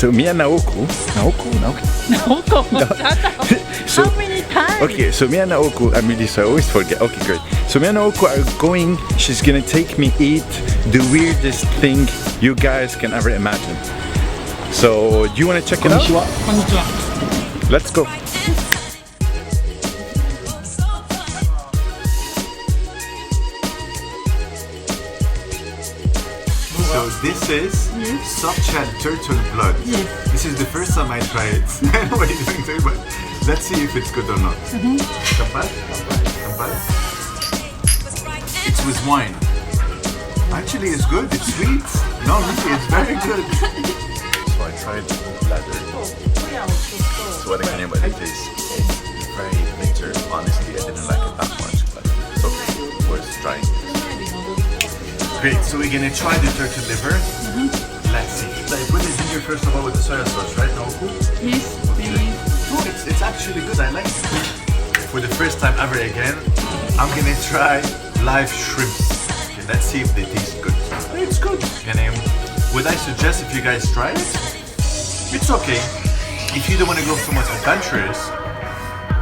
So me and Naoko. So, how many times? Okay, so me and Naoko, I'm really sorry, I always forget. Okay, great. So me and Naoko are going, she's gonna take me eat the weirdest thing you guys can ever imagine. So, do you wanna check it out? Let's go. So this is soft-shell turtle blood. Yes. This is the first time I try it. I know what you're doing to it, but let's see if it's good or not. Kampai? It's with wine. Actually, it's good. It's sweet. No, really, it's very good. So I tried bladder. So what I can about the taste. It's very bitter. Honestly, I didn't like it that much, but it's okay. Worth trying. Great, so we're gonna try the turtle liver. Let's see. I put it in here first of all with the soya sauce, right, Naoko? Yes, Oh, it's actually good, I like it. For the first time ever again, I'm gonna try live shrimps. Okay, let's see if they taste good. It's good. Would I suggest if you guys try it? It's okay. If you don't want to go so much adventurous,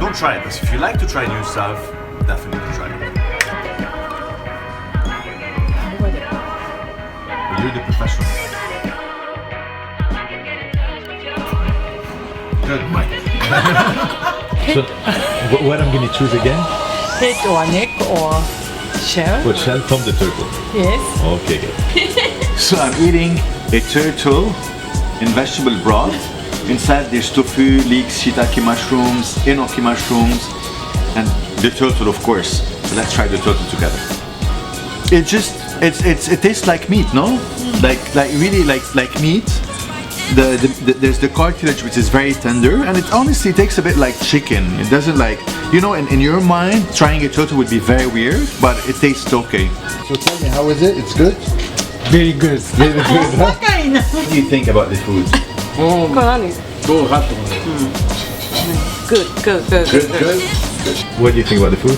don't try it. But if you like to try new stuff, definitely try it. You're the professional. Good, Mike. So, what I'm gonna choose again? head or neck or shell. What shell from the turtle? Yes. Okay, good. So I'm eating a turtle in vegetable broth. Inside there's tofu, leeks, shitake mushrooms, enoki mushrooms, and the turtle, of course. So let's try the turtle together. It tastes like meat, no? Like really like meat. There's the cartilage, which is very tender, and it honestly tastes a bit like chicken. It doesn't like, you know, in your mind, trying a turtle would be very weird, but it tastes okay. So tell me, how is it? It's good? Very good. Very good. Huh? What do you think about the food? Good. Good. What do you think about the food?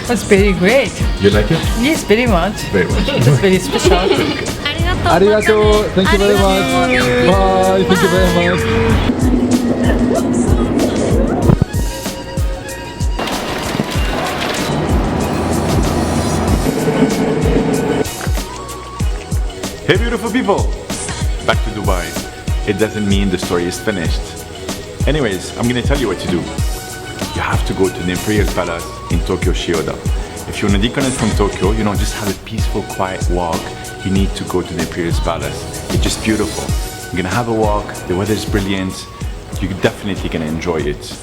That's very great. You like it? Yes, very much. Very much. That's very special. Arigato. Thank you very much. Bye. Thank you very much. Hey beautiful people! Back to Dubai. It doesn't mean the story is finished. Anyways, I'm gonna tell you what to do. You have to go to the Imperial Palace in Tokyo Shiyoda. If you want to deconnect from Tokyo, you know, just have a peaceful, quiet walk, you need to go to the Imperial Palace. It's just beautiful. You're gonna have a walk, the weather is brilliant, you're definitely gonna enjoy it.